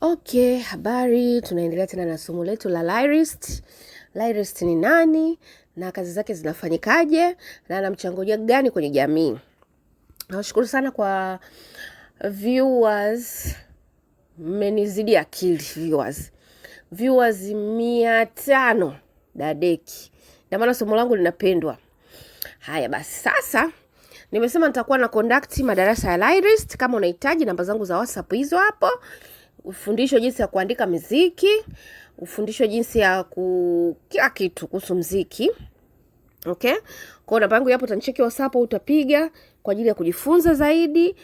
Okay, habari, tunaendelea tena na somo letu la lyrist. Lyrist ni nani na kazi zake zinafanyikaje na ana mchango gani kwenye jamii? Nawashukuru sana kwa viewers. Mmenizidi akili viewers. Viewers 500 dadeki. Ndio maana somo langu linapendwa. Haya basi, sasa nimesema nitakuwa na conduct madarasa ya lyrist. Kama unahitaji, namba zangu za WhatsApp hizo hapo. Ufundishwe jinsi ya kuandika muziki, ufundishwe jinsi ya kila kitu kuhusu muziki. Okay? Kwa namba yangu hapo utanicheki WhatsApp, utapiga kwa ajili ya kujifunza zaidi.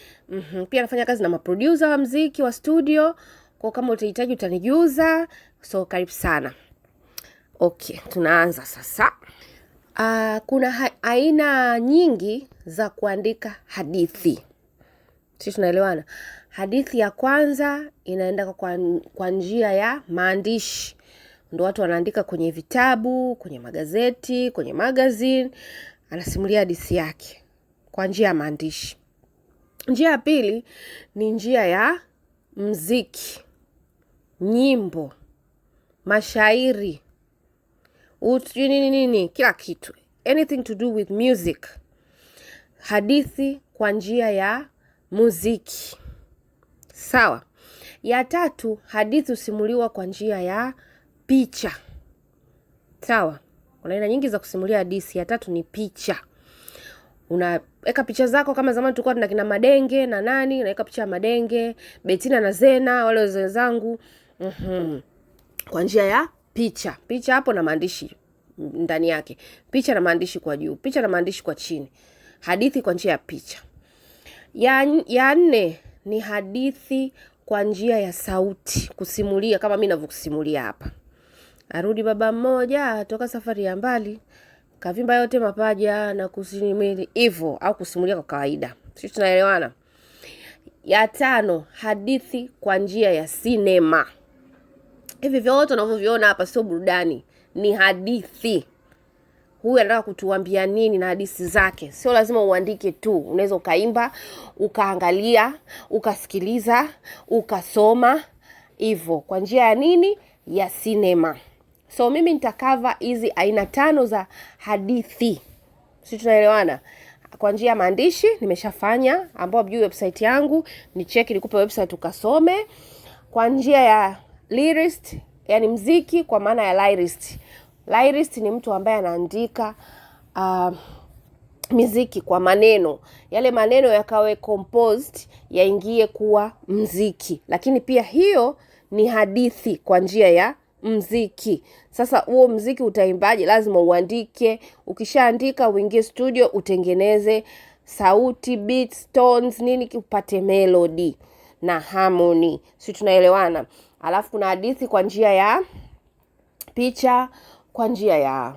Pia nafanya kazi na maproducer wa muziki wa studio. Kwa kama utahitaji utanijuza. So karibu sana. Okay, tunaanza sasa. Kuna aina nyingi za kuandika hadithi. Sisi tunaelewana. Hadithi ya kwanza inaenda kwa njia ya maandishi. Ndio watu wanaandika kwenye vitabu, kwenye magazeti, kwenye magazine, anasimulia hadithi yake kwa njia ya maandishi. Njia ya pili ni njia ya muziki, nyimbo, mashairi, nini, kila kitu. Anything to do with music. Hadithi kwa njia ya muziki. Sawa. Ya tatu, hadithi husimuliwa kwa njia ya picha. Sawa. Kuna aina nyingi za kusimulia hadithi. Ya tatu ni picha. Unaweka picha zako kama zamani tulikuwa tuna kina Madenge na nani, unaweka picha ya Madenge, Betina na Zena, wale wenzangu. Kwa njia ya picha. Picha hapo na maandishi ndani yake. Picha na maandishi kwa juu, picha na maandishi kwa chini. Hadithi kwa njia ya picha. Ya nne ni hadithi kwa njia ya sauti, kusimulia kama mimi ninavyokusimulia hapa. Arudi baba mmoja toka safari ya mbali, kavimba yote mapaja na kusimili hivyo, au kusimulia kwa kawaida. Sisi tunaelewana. Ya tano, hadithi kwa njia ya sinema. Hivi vyote unavyoviona hapa sio burudani, ni hadithi. Huyu anataka kutuambia nini na hadithi zake. Sio lazima uandike tu. Unaweza ukaimba, ukaangalia, ukasikiliza, ukasoma. Hivyo kwa njia ya nini? Ya sinema. So mimi nitakava hizi aina 5 za hadithi. Sisi tunaelewana. Kwa njia ya maandishi nimeshafanya, ambao mjui website yangu, ni cheki nikupe website ukasome. Kwa njia ya lyrist, yani muziki kwa maana ya lyrist. Lyrist ni mtu ambaye anaandika muziki kwa maneno. Yale maneno yakawe composed, yaingie kuwa muziki. Lakini pia hiyo ni hadithi kwa njia ya muziki. Sasa huo muziki utaimbaje? Lazima uandike. Ukishaandika uingie studio, utengeneze sauti, beats, tones, nini upate melody na harmony. Sisi tunaelewana. Alafu kuna hadithi kwa njia ya picha, kwa njia ya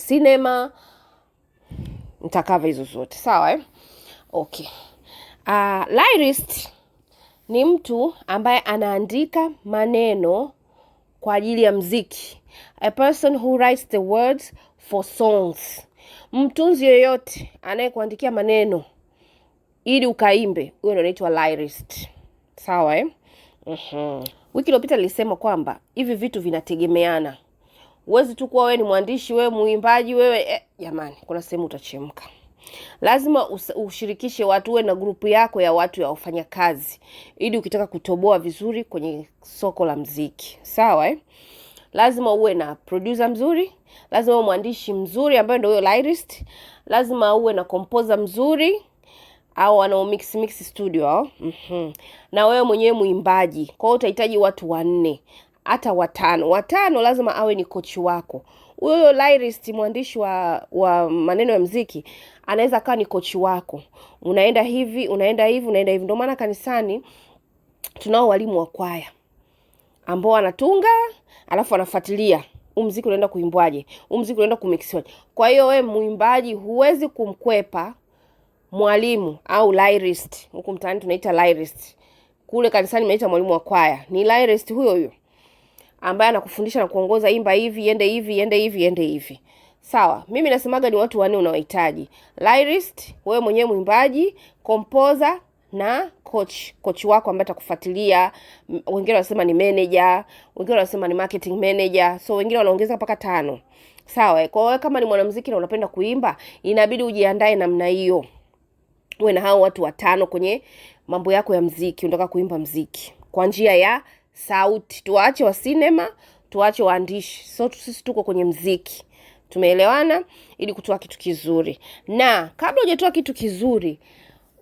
cinema. Nitakava hizo zote. Sawa Okay. Lyrist ni mtu ambaye anaandika maneno kwa ajili ya muziki. A person who writes the words for songs. Mtunzi yoyote anayekuandikia maneno ili ukaimbe, huyo ndo anaitwa lyrist. Sawa Wiki iliyopita nilisema kwamba hivi vitu vinategemeana. Huwezi tu kuwa wewe ni mwandishi, wewe muimbaji, wewe jamani, kuna sehemu utachemka. Lazima ushirikishe watu, uwe na grupu yako ya watu ya wafanya kazi, ili ukitaka kutoboa vizuri kwenye soko la muziki. Sawa Lazima uwe na producer mzuri, lazima uwe mwandishi mzuri ambaye ndio huyo lyrist, lazima uwe na composer mzuri au wanao mix studio na wewe mwenyewe muimbaji. Kwa hiyo utahitaji watu 4 hata 5. 5 lazima awe ni coach wako. Huyo lyrist, mwandishi wa maneno ya muziki, anaweza kuwa ni coach wako. Unaenda hivi, unaenda hivi, unaenda hivi. Ndio maana kanisani tunao walimu wa kwaya ambao wanatunga, alafu wanafuatilia muziki unaenda kuimbwaje, muziki unaenda kumixwaje. Kwa hiyo wewe muimbaji huwezi kumkwepa mwalimu au lyrist. Huko mtaani tunaita lyrist. Kule kanisani tunaita mwalimu wa kwaya. Ni lyrist huyo ambaye anakufundisha na kuongoza, imba hivi, ende hivi, ende hivi, ende hivi. Sawa. Mimi nasemaga ni watu 4 unaohitaji. Lyrist, wewe mwenyewe mwimbaji, composer na coach wako ambaye atakufuatilia. Wengine wanasema ni manager, wengine wanasema ni marketing manager, so wengine wanaongeza mpaka 5. Sawa. Kwa hiyo kama ni mwanamuziki na unapenda kuimba, inabidi ujiandae namna hiyo. Uwe na hao watu 5 kwenye mambo yako ya muziki, unataka kuimba muziki kwa njia ya sauti. Tuache wa sinema, tuache waandishi. So sisi tuko kwenye muziki. Tumeelewana? Ili kutoa kitu kizuri. Na kabla hujatoa kitu kizuri,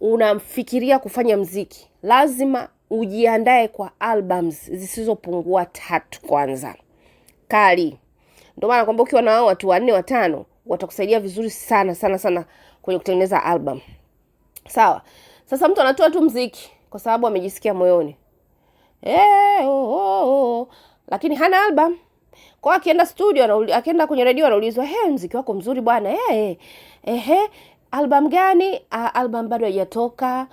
unamfikiria kufanya muziki, lazima ujiandae kwa albums zisizopungua 3 kwanza. Kali. Ndio maana kwamba ukiwa na hao watu 4 5 watakusaidia vizuri sana sana sana kwenye kutengeneza album. Sawa. Sasa mtu anatoa tu muziki kwa sababu amejisikia moyoni. Lakini hana album. Kwa akienda studio, akienda kwenye radio anaulizwa, muziki wako mzuri bwana. Album gani? Album bado haijatoka.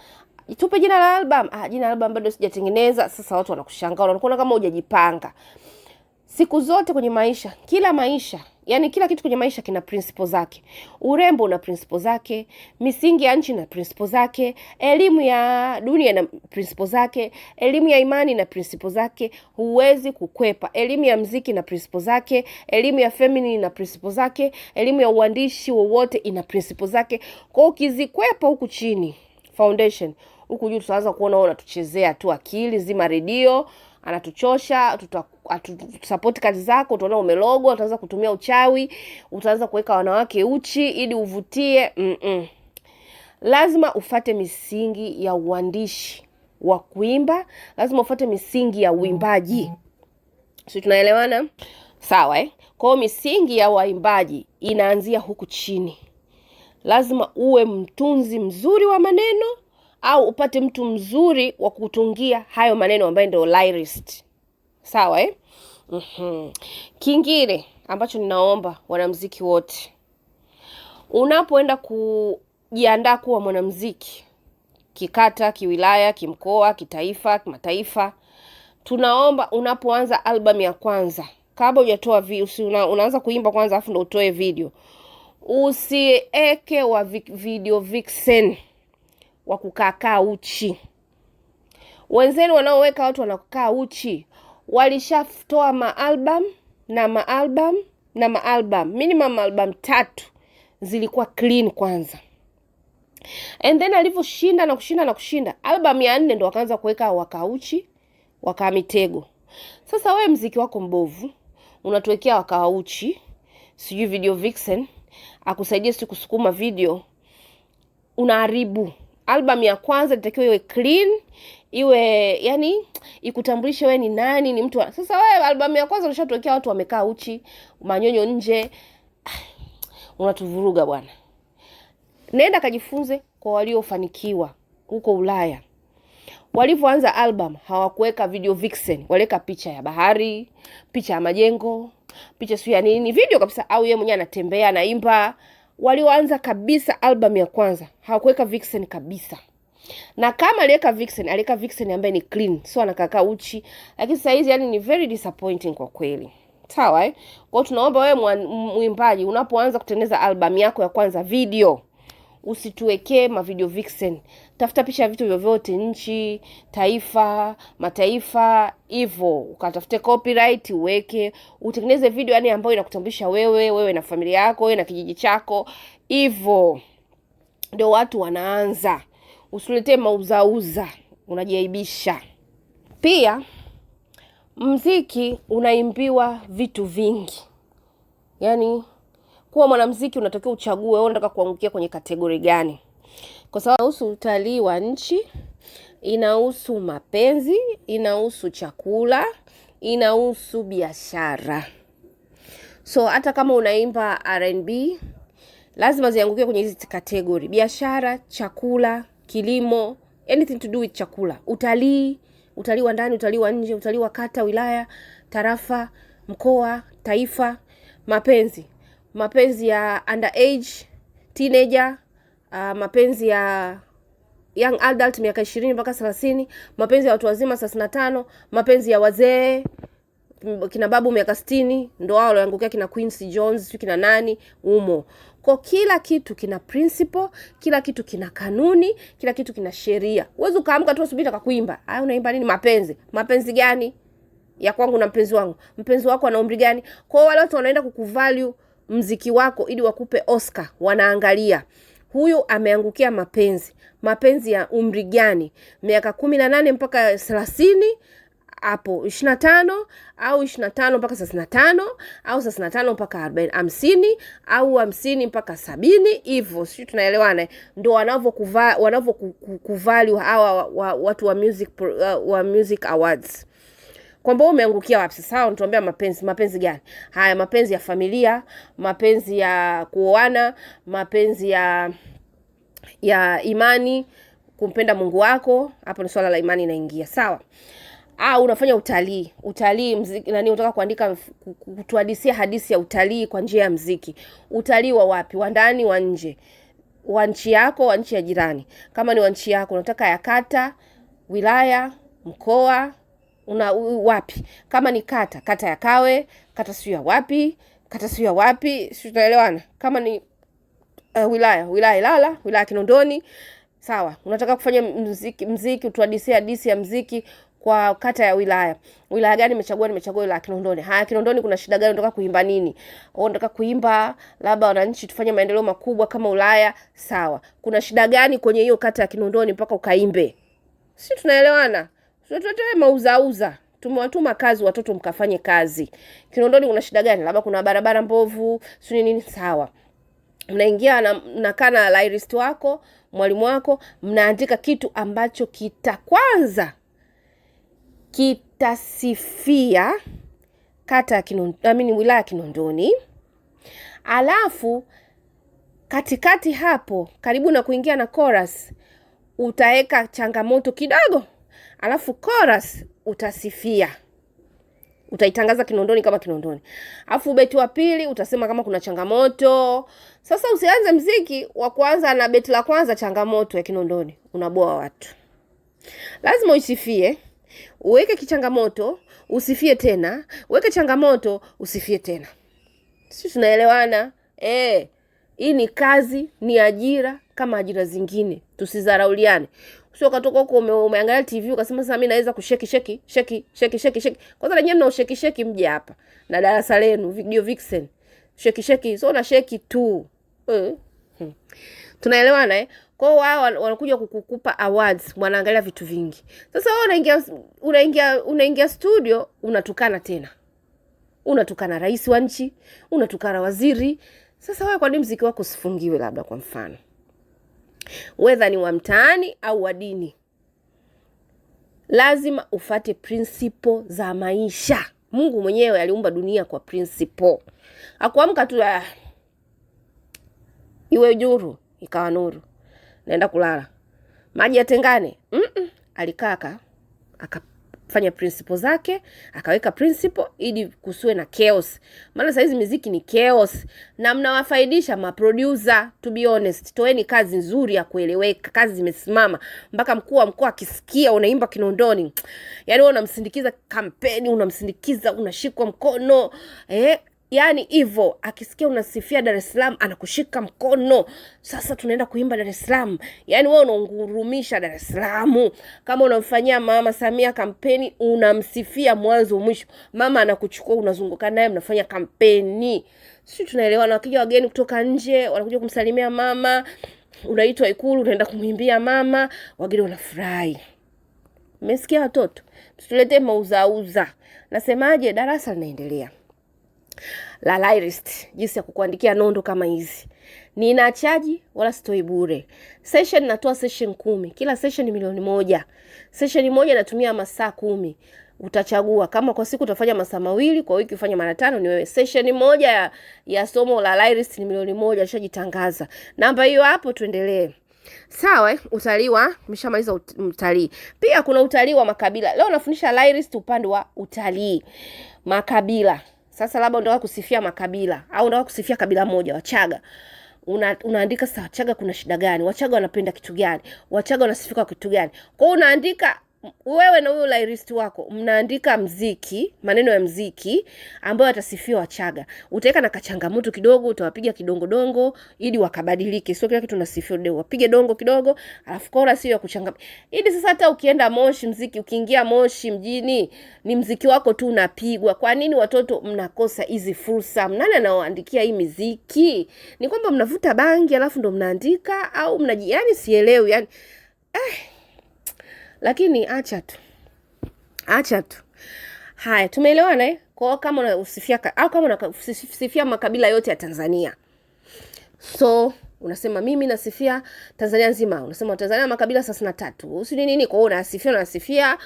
Tupe jina la album. Jina la album bado sijatengeneza. Sasa watu wanakushangaa, wanakuona kama hujajipanga. Siku zote kwenye maisha, yani kila kitu kwenye maisha kina principle zake. Urembo una principle zake, misingi ya nchi na principle zake, elimu ya dunia na principle zake, elimu ya imani na principle zake. Huwezi kukwepa. Elimu ya muziki na principle zake, elimu ya feminine na principle zake, elimu ya uandishi wowote ina principle zake. Kwa ukizikwepa huku chini, foundation, huku juu tutaanza kuona unatuchezea tu akili. Zima redio, anatuchosha, support kazi zako, utaona umelogwa, utaanza kutumia uchawi, utaanza kuweka wanawake uchi ili uvutie. Lazima ufate misingi ya uandishi wa kuimba, lazima ufate misingi ya uimbaji. Sisi tunaelewana? Sawa Kwa hiyo misingi ya waimbaji inaanzia huku chini. Lazima uwe mtunzi mzuri wa maneno, au upate mtu mzuri wa kutungia hayo maneno ambaye ndio lyrist. Sawa Kingine ambacho ninaomba wanamuziki wote, unapoenda kujiandaa kuwa mwanamuziki kikata, kiwilaya, kimkoa, kitaifa, kimataifa, tunaomba unapoanza album ya kwanza, kabla hujatoa unaanza kuimba kwanza afu ndio utoe video. Usieke wa video vixen wa kukaa uchi. Wenzenu wanaoweka watu wanakukaa uchi walishatoa maalbum. Minimum album 3 zilikuwa clean kwanza. And then alivyoshinda na kushinda, album ya 4 ndo wakaanza kuweka wakauchi, waka mitego. Sasa wewe muziki wako mbovu, unatuwekea wakauchi, sijui video vixen, akusaidie si kusukuma video, unaharibu. Album ya kwanza itakiwa iwe clean, iwe yani ikutambulishe wewe ni nani, ni mtu. Sasa wewe album ya kwanza unashatuwekea watu wamekaa uchi, manyonyo nje. Unatuvuruga bwana. Nenda kajifunze kwa waliofanikiwa huko Ulaya. Walivyoanza album hawakuweka video vixen, waliweka picha ya bahari, picha ya majengo, picha sio ya nini, video kabisa, au yeye mwenyewe anatembea anaimba. Walioanza kabisa album ya kwanza hawakuweka vixen kabisa. Na kama aliweka vixen ambaye ni clean, sio anakaa uchi. Lakini sasa hizi yani ni very disappointing kwa kweli. Sawa Kwa hiyo tunaomba wewe mwimbaji, unapoanza kutengeneza album yako ya kwanza video, usituwekee ma video vixen. Tafuta picha ya vitu vyovyote, nchi, taifa, mataifa, hivyo. Ukatafute copyright uweke, utengeneze video yani ambayo inakutambulisha wewe na familia yako, wewe na kijiji chako, hivyo. Ndio watu wanaanza. Usiletee mauzauza, unajiaibisha. Pia muziki unaimbiwa vitu vingi. Yani kuwa mwanamuziki unatakiwa uchague wewe unataka kuangukia kwenye kategori gani. Kwa sababu inahusu utalii wa nchi, inahusu mapenzi, inahusu chakula, inahusu biashara. So hata kama unaimba R&B, lazima ziangukie kwenye hizi kategori: biashara, chakula, kilimo, anything to do with chakula, utalii wa ndani, utalii wa nje, utalii wa kata, wilaya, tarafa, mkoa, taifa, mapenzi ya underage, teenager, mapenzi ya young adult miaka 20 mpaka 30, mapenzi ya watu wazima 35, mapenzi ya wazee kina babu miaka 60 ndo wao walioangukia kina Quincy Jones, kina nani umo. Kwa kila kitu kina principle, kila kitu kina kanuni, kila kitu kina sheria. Uweze ukaamka tu asubuhi kuimba. Unaimba nini? Mapenzi. Mapenzi gani? Ya kwangu na mpenzi wangu. Mpenzi wako ana umri gani? Kwa wale watu wanaenda kukuvalue mziki wako ili wakupe Oscar, wanaangalia huyu ameangukia mapenzi. Mapenzi ya umri gani? Miaka 18 mpaka 30, hapo 25, au 25 mpaka 35, au 35 mpaka 40, 50, au 50 mpaka 70, hivyo. Sisi tunaelewana. Ndio wanavyokuvalue hawa watu wa music awards. Kwamba umeangukia wapi sasa? Unatuambia mapenzi. Mapenzi gani? Haya, mapenzi ya familia, mapenzi ya kuoana, mapenzi ya imani, kumpenda Mungu wako. Hapo ni swala la imani inaingia, sawa? Unafanya utalii mziki, unataka kuandika, kutuhadisia hadithi ya utalii kwa njia ya mziki. Utalii wa wapi? Wa ndani, wa nje? Wa nchi yako, wa nchi ya jirani? Kama ni wa nchi yako, unataka ya kata, wilaya, mkoa, wapi? Kama ni kata ya Kawe, kata sio ya wapi, sio, tunaelewana? Kama ni wilaya Ilala, wilaya Kinondoni, sawa. Unataka kufanya mziki utuhadisia hadithi ya mziki kwa kata ya wilaya. Wilaya gani nimechagua? Nimechagua wilaya Kinondoni. Haya, Kinondoni kuna shida gani? Unataka kuimba nini? Unataka kuimba labda wananchi tufanye maendeleo makubwa kama Ulaya, sawa. Kuna shida gani kwenye hiyo kata ya Kinondoni mpaka ukaimbe? Si tunaelewana? Tutoe mauzauza. Tumewatuma kazi watoto mkafanye kazi. Kinondoni kuna shida gani? Labda kuna barabara mbovu, sio nini, sawa. Mnaingia mnakaa na lyrist wako, mwalimu wako, mnaandika kitu ambacho kwanza kitasifia kata ya Kinondoni, wilaya Kinondoni. Alafu katikati hapo, karibu na kuingia na chorus, utaweka changamoto kidogo. Alafu chorus utasifia. Utaitangaza Kinondoni kama Kinondoni. Alafu beti wa pili utasema kama kuna changamoto. Sasa usianze mziki wa kwanza na beti la kwanza changamoto ya Kinondoni. Unaboa watu. Lazima usifie, uweke kichangamoto, usifie tena, uweke changamoto, usifie tena. Sisi tunaelewana? Hii ni kazi, ni ajira kama ajira zingine. Tusizarauliane. Sio katoka huko umeangalia TV ukasema sasa mimi naweza kusheki. Kwanza na nyinyi mna usheki mje hapa na darasa lenu video vixen. Sheki. So na sheki tu. Tunaelewana Kwa wao wanakuja kukupa awards, wanaangalia vitu vingi. Sasa wewe unaingia studio unatukana tena. Unatukana rais wa nchi, unatukana waziri. Sasa wewe kwa nini muziki wako usifungiwe labda kwa mfano? Whether ni wa mtaani au wa dini. Lazima ufate principle za maisha. Mungu mwenyewe aliumba dunia kwa principle. Hakuamka tu iwe juru, ikawa nuru. Naenda kulala. Maji yatengane. Alikaka akafanya principle zake, akaweka principle ili kusiwe na chaos. Maana saizi muziki ni chaos na mnawafaidisha maproducer. To be honest, toeni kazi nzuri ya kueleweka, kazi zimesimama mpaka mkuu wa mkoa akisikia unaimba Kinondoni. Yaani wewe unamsindikiza kampeni, unamsindikiza, unashikwa mkono. Yaani hivyo akisikia unasifia Dar es Salaam anakushika mkono. Sasa tunaenda kuimba Dar es Salaam. Yaani wewe unaungurumisha Dar es Salaam. Kama unamfanyia Mama Samia kampeni, unamsifia mwanzo mwisho. Mama anakuchukua unazunguka naye mnafanya kampeni. Sisi tunaelewana. Wakija wageni kutoka nje wanakuja kumsalimia mama, unaitwa Ikulu unaenda kumwimbia mama, wageni wanafurahi. Mmesikia watoto? Tutuletee mauzauza. Nasemaje, darasa linaendelea. La lyrist, jinsi ya kukuandikia nondo kama hizi. Nina chaji wala sitoi bure. Session natoa session 10. Kila session ni milioni 1. Session moja natumia masaa 10. Utachagua kama kwa siku utafanya masaa 2, kwa wiki ufanye mara 5, ni wewe. Session moja ya somo la lyrist ni milioni 1, alishajitangaza. Namba hiyo hapo, tuendelee. Sawa, utalii tumeshamaliza utalii. Pia kuna utalii wa makabila. Leo nafundisha lyrist upande wa utalii makabila. Sasa labda unataka kusifia makabila au unataka kusifia kabila moja, Wachaga. Unaandika sasa Wachaga kuna shida gani? Wachaga wanapenda kitu gani? Wachaga wanasifika kitu gani? Kwa hiyo unaandika wewe na huyo lyrist wako mnaandika mziki, maneno ya mziki ambayo atasifia Wachaga. Utaweka na kachangamoto kidogo, utawapiga kidongodongo ili wakabadilike. Sio kila kitu unasifia leo. Wapige dongo kidogo, alafu kora sio ya kuchanganya. Ili sasa hata ukienda Moshi mziki, ukiingia Moshi mjini, ni mziki wako tu unapigwa. Kwa nini watoto mnakosa hizi fursa? Nani anaoandikia hii miziki? Ni kwamba mnavuta bangi alafu ndo mnaandika au yani sielewi. Yani lakini acha tu. Haya, tumeelewana Kwa kama unasifia au kama unasifia makabila yote ya Tanzania. So, unasema mimi nasifia Tanzania nzima. Unasema Tanzania makabila 33. Usini nini kwa unasifia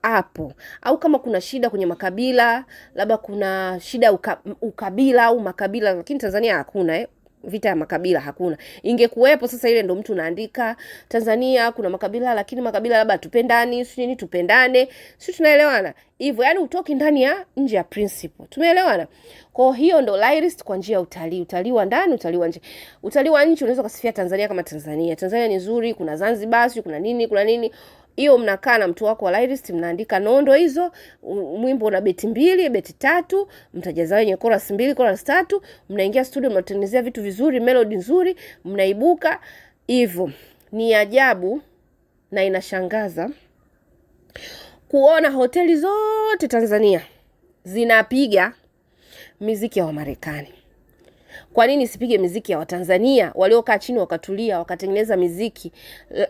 hapo. Au kama kuna shida kwenye makabila, labda kuna shida ukabila au makabila, lakini Tanzania hakuna vita ya makabila hakuna. Ingekuwepo sasa ile ndo mtu unaandika Tanzania kuna makabila lakini makabila labda tupendani, nini tupendane. Sisi tunaelewana. Hivyo yani utoki ndani ya nje ya principle. Tumeelewana? Kwa hiyo ndo lyrist kwa njia ya utalii. Utalii wa ndani, utalii wa nje. Utalii wa nje unaweza kusifia Tanzania kama Tanzania. Tanzania ni nzuri, kuna Zanzibar, kuna nini. Hiyo mnakaa na mtu wako wa lyrist, mnaandika nondo hizo, mwimbo una beti 2, beti 3, mtajaza wenye chorus 2, chorus 3, mnaingia studio mnatengenezea vitu vizuri, melody nzuri, mnaibuka hivyo. Ni ajabu na inashangaza kuona hoteli zote Tanzania zinapiga muziki ya Wamarekani. Kwa nini sipige muziki ya Watanzania waliokaa chini wakatulia, wakatengeneza muziki,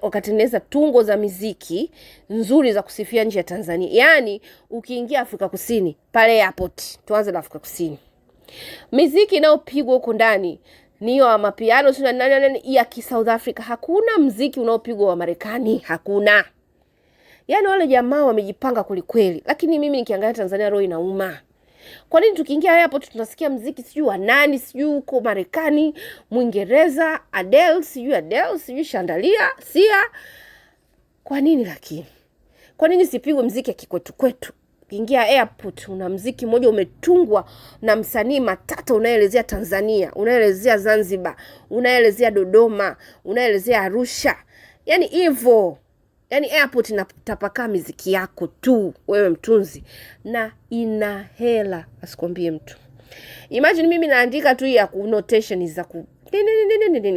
wakatengeneza tungo za muziki nzuri za kusifia nje ya Tanzania? Yani ukiingia Afrika Kusini pale airport, tuanze na Afrika Kusini. Muziki inayopigwa huko ndani ni hiyo mapiano ya South Africa. Hakuna muziki unaopigwa wa Marekani, hakuna. Yani wale jamaa wamejipanga kweli. Lakini mimi nikiangalia Tanzania roho inauma. Kwa nini tukiingia hapo tunasikia muziki sijui wa nani, sijui uko Marekani, Mwingereza, Adele, sijui Shandalia, Sia? Kwa nini lakini? Kwa nini sipigwe muziki ya kikwetu? Ukiingia airport una muziki mmoja umetungwa na msanii matata, unaelezea Tanzania, unaelezea Zanzibar, unaelezea Dodoma, unaelezea Arusha. Yani hivyo. Yani airport inatapakaa muziki yako tu, wewe mtunzi, na ina hela asikwambie mtu. Imagine mimi naandika tu ya notation za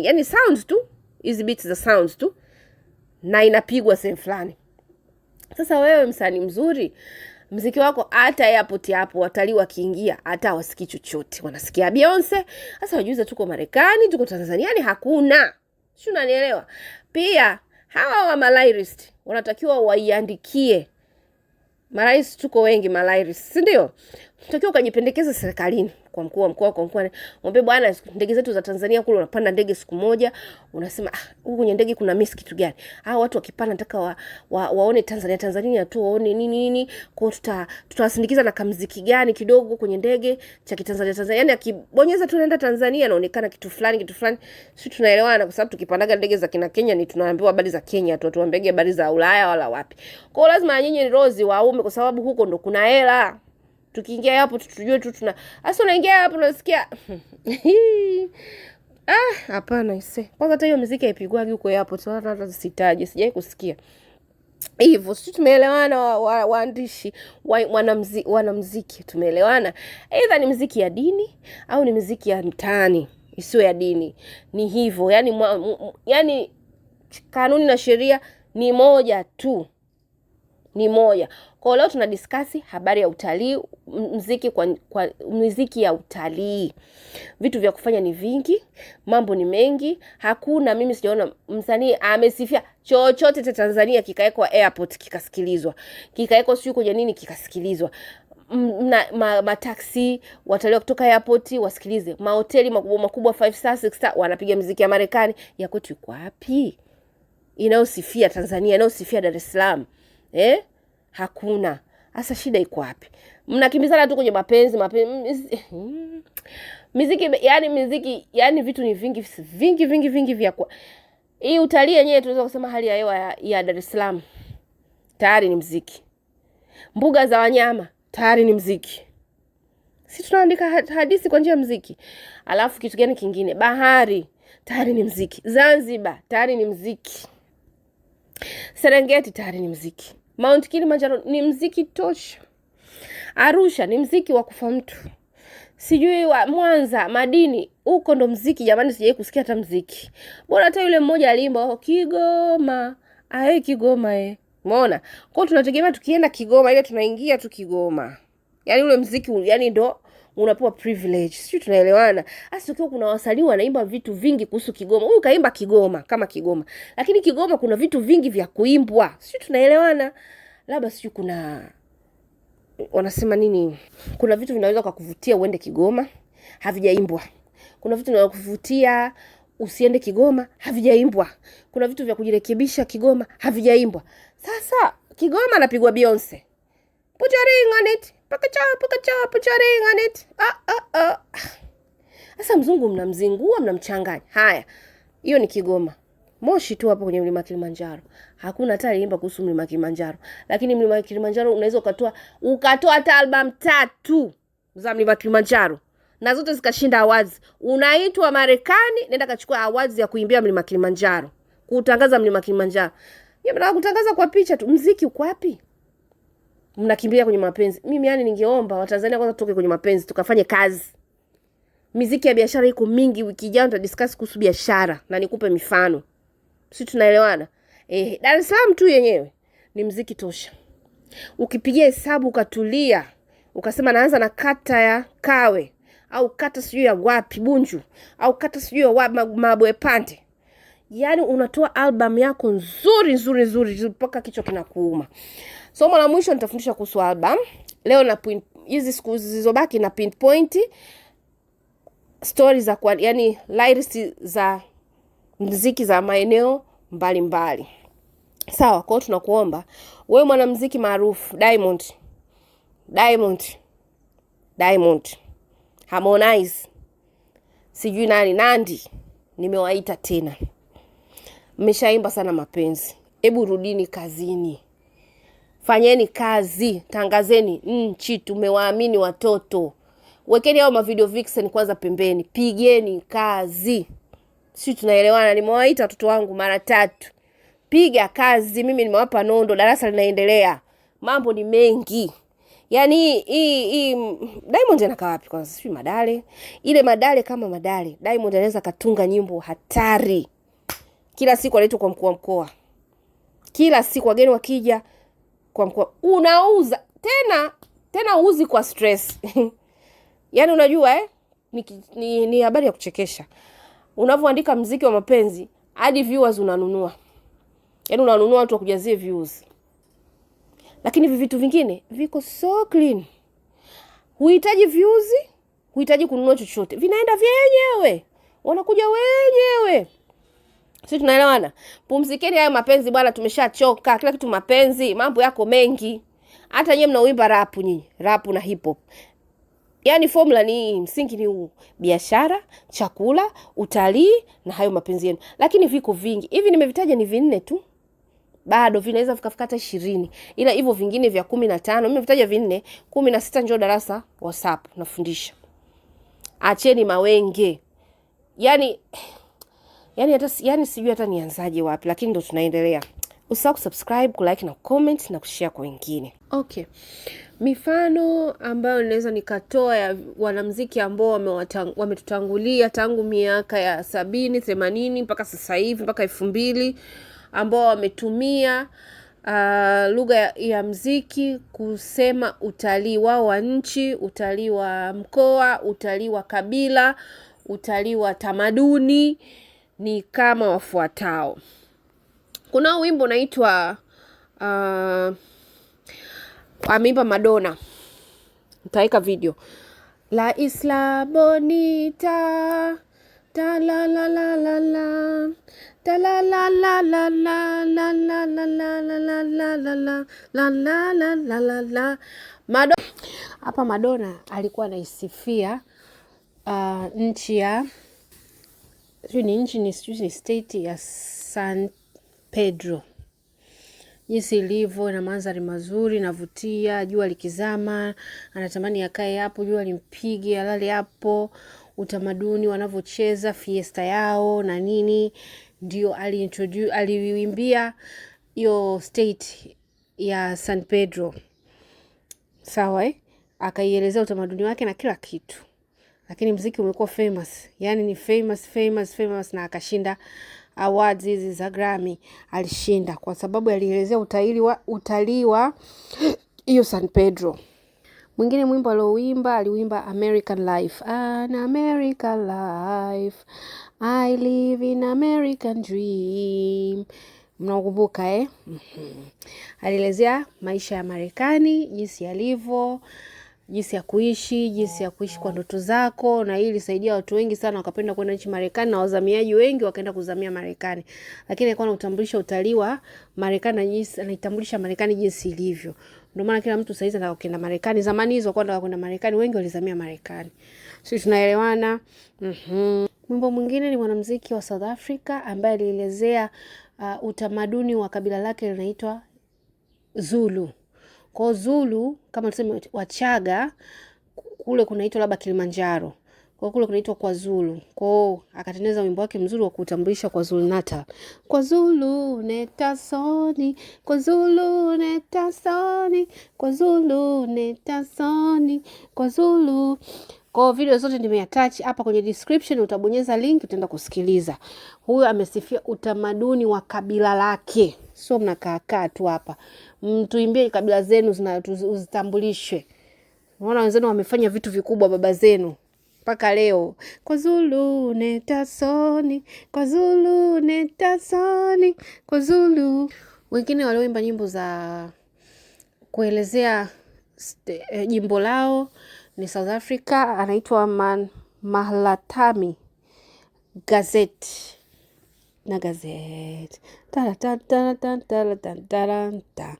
yani sounds tu, hizi beats za sounds tu, na inapigwa sehemu fulani. Sasa wewe msanii mzuri, muziki wako hata airport hapo watalii wakiingia hata wasikii chochote, wanasikia Beyonce. Sasa wajuza tuko Marekani, tuko Tanzania, ni hakuna. Sio, unanielewa? Pia hawa wa malyrist wanatakiwa waiandikie. Marais tuko wengi malyrist, si ndio? Tunatakiwa kujipendekeza serikalini, kwa mkuu wa mkoa, kwa mkuu. Mwambie bwana, ndege zetu za Tanzania kule unapanda ndege siku moja, unasema huko kwenye ndege kuna miss kitu gani? Watu wakipanda nataka waone Tanzania tu, waone nini. Kwa tutawasindikiza na kamziki gani kidogo kwenye ndege cha Kitanzania. Yani akibonyeza tu naenda Tanzania anaonekana kitu fulani. Sisi tunaelewana, kwa sababu tukipandaga ndege za kina Kenya ni tunaambiwa habari za Kenya tu, tuambiage habari za Ulaya wala wapi. Kwa lazima nyinyi rozi waume, kwa sababu huko ndo kuna hela. Tukiingia hapo tutujue tu Asa unaingia hapo unasikia hapana ise. Kwanza hata hiyo muziki haipigwagi huko hapo, hata sitaje, sijai kusikia. Hivyo sisi tumeelewana, waandishi wanamuziki tumeelewana. Aidha ni muziki ya dini au ni muziki ya mtaani isiyo ya dini. Ni hivyo. Yani kanuni na sheria ni moja tu. Ni moja. Kwa leo tunadiscuss habari ya utalii, muziki ya utalii. Vitu vya kufanya ni vingi, mambo ni mengi. Hakuna, mimi sijaona msanii amesifia chochote cha Tanzania kikaekwa airport kikasikilizwa. Kikaekwa sio kwenye nini kikasikilizwa. Mataxi watalii kutoka airport wasikilize. Mahoteli makubwa 5 star 6 star wanapiga muziki ya Marekani. Ya kwetu iko wapi? Inaosifia Tanzania, inaosifia Dar es Salaam. Hakuna. Asa shida iko wapi? Mnakimbizana tu kwenye mapenzi. Muziki yani vitu ni vingi vya kwa. Hii utalii yenyewe tunaweza kusema hali ya hewa ya Dar es Salaam tayari ni muziki. Mbuga za wanyama tayari ni muziki. Sisi tunaandika hadithi kwa njia ya muziki. Alafu kitu gani kingine? Bahari tayari ni muziki. Zanzibar tayari ni muziki. Serengeti tayari ni mziki. Mount Kilimanjaro ni mziki tosha. Arusha ni mziki wa kufa mtu. Sijui wa Mwanza, Madini, huko ndo mziki jamani, sijawahi kusikia hata mziki. Bora hata yule mmoja alimba Kigoma. Kigoma Umeona? Kwa tunategemea tukienda Kigoma ile tunaingia tu Kigoma. Yaani ule mziki yani ndo unapewa privilege. Sio, tunaelewana? Hasa ukiwa kuna wasanii wanaimba vitu vingi kuhusu Kigoma. Huyu kaimba Kigoma kama Kigoma. Lakini Kigoma kuna vitu vingi vya kuimbwa. Sio, tunaelewana? Labda sio kuna wanasema nini? Kuna vitu vinaweza kukuvutia uende Kigoma, havijaimbwa. Kuna vitu vinaweza kukuvutia usiende Kigoma, havijaimbwa. Kuna vitu vya kujirekebisha Kigoma, havijaimbwa. Sasa Kigoma anapigwa Beyonce. Put your ring on it. Put your ring on it. Sasa mzungu mnamzingua, mnamchanganya. Haya. Hiyo ni Kigoma. Moshi tu hapo kwenye mlima Kilimanjaro. Hakuna hata aliimba kuhusu mlima Kilimanjaro. Lakini mlima Kilimanjaro unaweza ukatoa hata album 3 za mlima Kilimanjaro. Na zote zikashinda awards. Unaitwa Marekani, nenda kachukua awards ya kuimbia mlima Kilimanjaro. Kutangaza mlima Kilimanjaro. Mnataka kutangaza kwa picha tu. Muziki uko wapi? Mnakimbia kwenye mapenzi. Mimi yani ningeomba Watanzania kwanza tutoke kwenye mapenzi tukafanye kazi. Miziki ya biashara iko mingi, wiki ijayo tutadiscuss kuhusu biashara na nikupe mifano. Sisi tunaelewana? Dar es Salaam tu yenyewe ni mziki tosha. Ukipigia hesabu ukatulia, ukasema naanza na kata ya Kawe au kata sijui ya wapi Bunju au kata sijui ya wapi Mabwe Pande. Yaani unatoa album yako nzuri mpaka kichwa kinakuuma. Somo la mwisho nitafundisha kuhusu album. Leo na hizi siku zilizobaki na pinpoint stories za yani lyrics za muziki za maeneo mbalimbali. Sawa, kwa hiyo tunakuomba wewe mwanamuziki maarufu Diamond, Harmonize, sijui nani Nandi, nimewaita tena. Mmeshaimba sana mapenzi. Hebu rudini kazini. Fanyeni kazi, tangazeni nchi, tumewaamini watoto. Wekeni hao mavideo vixen kwanza pembeni. Pigeni kazi. Sisi tunaelewana, nimewaita watoto wangu mara 3. Piga kazi, mimi nimewapa nondo, darasa linaendelea. Mambo ni mengi. Yaani hii Diamond anakaa wapi kwanza? Sio Madale. Ile Madale kama Madale. Diamond anaweza katunga nyimbo hatari. Kila siku anaitwa kwa mkuu wa mkoa. Kila siku wageni wakija kwa mkoa. Unauza tena uzi kwa stress. Yaani unajua ni habari ya kuchekesha. Unavyoandika muziki wa mapenzi hadi viewers unanunua. Yaani unanunua watu wakujazie views. Lakini vitu vingine viko so clean. Huhitaji views, huhitaji kununua chochote. Vinaenda vyenyewe. Wanakuja wenyewe. Sisi tunaelewana? Pumzikeni hayo mapenzi bwana, tumeshachoka. Kila kitu mapenzi, mambo yako mengi. Hata nyinyi mnaoimba rap nyinyi, rap na hip hop. Yaani formula ni msingi ni huu: biashara, chakula, utalii na hayo mapenzi yenu. Lakini viko vingi. Hivi nimevitaja ni 4 tu. Bado vinaweza vikafikata 20. Ila hivyo vingine vya 15, mimi nimevitaja 4, 16 njoo darasa WhatsApp nafundisha. Acheni mawenge. Yaani sijui hata nianzaje wapi, lakini ndo tunaendelea. Usisahau kusubscribe, kulike na comment na kushare kwa wengine. Okay. Mifano ambayo naweza nikatoa ya wanamuziki ambao wametutangulia tangu miaka ya 70, 80 mpaka sasa hivi mpaka 2000 ambao wametumia lugha ya muziki kusema utalii wao wa nchi, utalii wa mkoa, utalii wa kabila, utalii wa tamaduni ni kama wafuatao. Kuna wimbo unaitwa ameimba Madonna. Nitaweka video. La Isla Bonita, ta la la la la la, ta la la la la la la la la la la la la la la la la la la. Madonna hapa, Madonna alikuwa anaisifia nchi ya ni state ya San Pedro. Jinsi ilivyo na mandhari mazuri, navutia, jua likizama, anatamani akae hapo, jua limpige, alale hapo, utamaduni wanavyocheza fiesta yao na nini, ndio aliimbia hiyo state ya San Pedro. Sawa akaielezea utamaduni wake na kila kitu. Lakini muziki umekuwa famous. Yaani ni famous na akashinda awards hizi za Grammy. Alishinda kwa sababu alielezea utalii wa hiyo San Pedro. Mwingine mwimbo aliwimba American Life. An American life. I live in American dream. Mnakumbuka Alielezea maisha ya Marekani, jinsi yalivyo, jinsi ya kuishi kwa ndoto zako, na hili ilisaidia watu wengi sana wakapenda kwenda nchi Marekani na wazamiaji wengi wakaenda kuzamia Marekani. Lakini alikuwa anatambulisha utalii wa Marekani na jinsi anaitambulisha Marekani jinsi ilivyo. Ndio maana kila mtu saizi anataka kwenda Marekani. Zamani hizo kwenda Marekani wengi walizamia Marekani. Sisi tunaelewana. Mwimbo mwingine ni mwanamuziki wa South Africa ambaye alielezea utamaduni wa kabila lake linaitwa Zulu. Kwa Zulu kama tuseme Wachaga kule kunaitwa labda Kilimanjaro. Kwa kule kunaitwa KwaZulu. Kwa akatengeneza wimbo wake mzuri wa kutambulisha KwaZulu Natal. KwaZulu netasoni, KwaZulu netasoni, KwaZulu netasoni, KwaZulu. Kwa video zote nimeattach hapa kwenye description, utabonyeza link utaenda kusikiliza. Huyu amesifia utamaduni wa kabila lake. Sio mnakaa tu hapa. Mtuimbie kabila zenu zitambulishwe. Unaona wenzenu wamefanya vitu vikubwa baba zenu mpaka leo. KwaZulu netasoni, KwaZulu netasoni, KwaZulu. Wengine walioimba nyimbo za kuelezea jimbo lao ni South Africa, anaitwa Mahalatami Gazette na Gazette ta ta ta ta ta ta ta ta.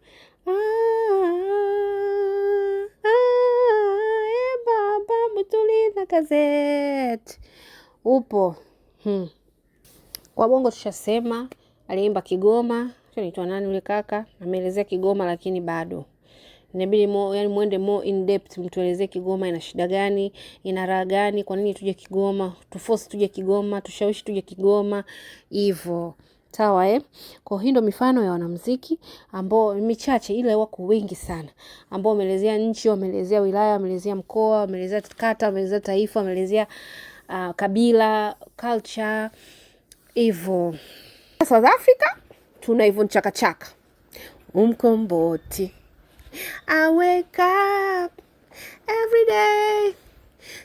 Baba mtuli na Gazette upo. Kwa bongo tushasema aliimba Kigoma. Anaitwa nani yule kaka? Ameelezea Kigoma lakini bado inabidi muende more in depth, mtuelezee Kigoma ina shida gani, ina raha gani, kwa nini tuje Kigoma, tuforce tuje Kigoma, tushawishi tuje Kigoma hivyo. Sawa Kwa hiyo ndio mifano ya wanamuziki ambao michache ile wako wengi sana ambao wameelezea nchi, wameelezea wilaya, wameelezea mkoa, wameelezea kata, wameelezea taifa, wameelezea kabila, culture hivyo. South Africa tuna hivyo chakachaka. Umkomboti. I wake up every day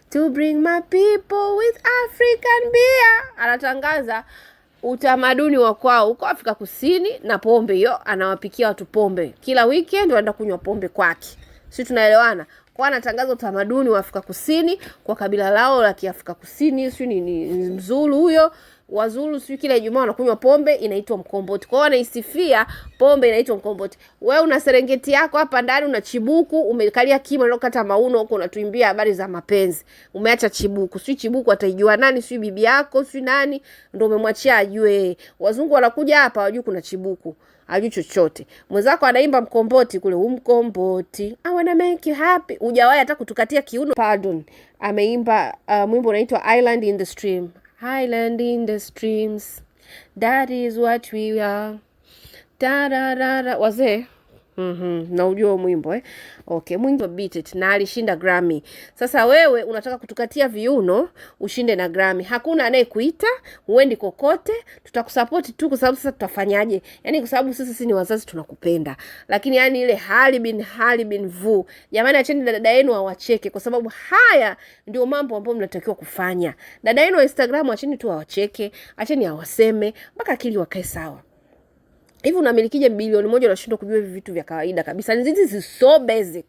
to bring my people with African beer. Anatangaza utamaduni wa kwao huko Afrika Kusini na pombe hiyo, anawapikia watu pombe. Kila weekend wanaenda kunywa pombe kwake. Sisi tunaelewana. Kwa anatangaza utamaduni wa Afrika Kusini kwa kabila lao la Kiafrika Kusini, sio ni Mzulu huyo. Wazulu sio kila Ijumaa wanakunywa pombe inaitwa mkomboti. Kwa hiyo anaisifia pombe inaitwa mkomboti. Wewe una Serengeti yako hapa ndani, una chibuku, umekalia kimo unakata mauno huko unatuimbia habari za mapenzi. Umeacha chibuku. Sio chibuku ataijua nani, sio bibi yako, sio nani, ndio umemwachia ajue. Wazungu wanakuja hapa wajui kuna chibuku. Hajui chochote. Mwenzako anaimba mkomboti kule, umkomboti. I wanna make you happy. Hujawahi hata kutukatia kiuno. Pardon. Ameimba mwimbo unaitwa Island in the Stream. Island in the streams, that is what we are. Da. Wazee na ujua mwimbo Okay, mwimbo Beat It na alishinda Grammy. Sasa wewe unataka kutukatia viuno ushinde na Grammy. Hakuna anayekuita, uendi kokote, tutakusupport tu kwa sababu sasa tutafanyaje? Yaani kwa sababu sisi ni wazazi tunakupenda. Lakini yani ile hali bin vu. Jamani acheni dada yenu awacheke kwa sababu haya ndio mambo ambayo mnatakiwa kufanya. Dada yenu wa Instagram acheni tu awacheke, acheni awaseme mpaka akili wakae sawa. Hivi unamilikije bilioni 1 unashindwa kujua hivi vitu vya kawaida kabisa. This is so basic.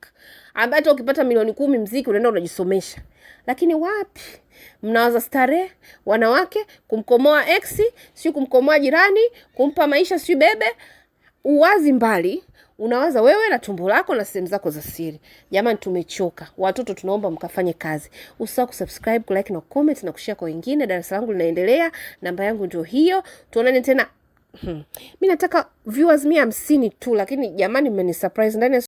Ambaye hata ukipata milioni 10 muziki unaenda unajisomesha. Lakini wapi? Mnawaza starehe, wanawake, kumkomoa ex, si kumkomoa jirani, kumpa maisha si bebe, uwazi mbali. Unawaza wewe na tumbo lako na sehemu zako za siri. Jamani tumechoka. Watoto tunaomba mkafanye kazi. Usisahau kusubscribe, kulike na comment na kushare kwa wengine. Darasa langu linaendelea. Namba yangu ndio hiyo. Tuonane tena. Mimi nataka viewers 150 tu, lakini jamani mmeni surprise ndani ya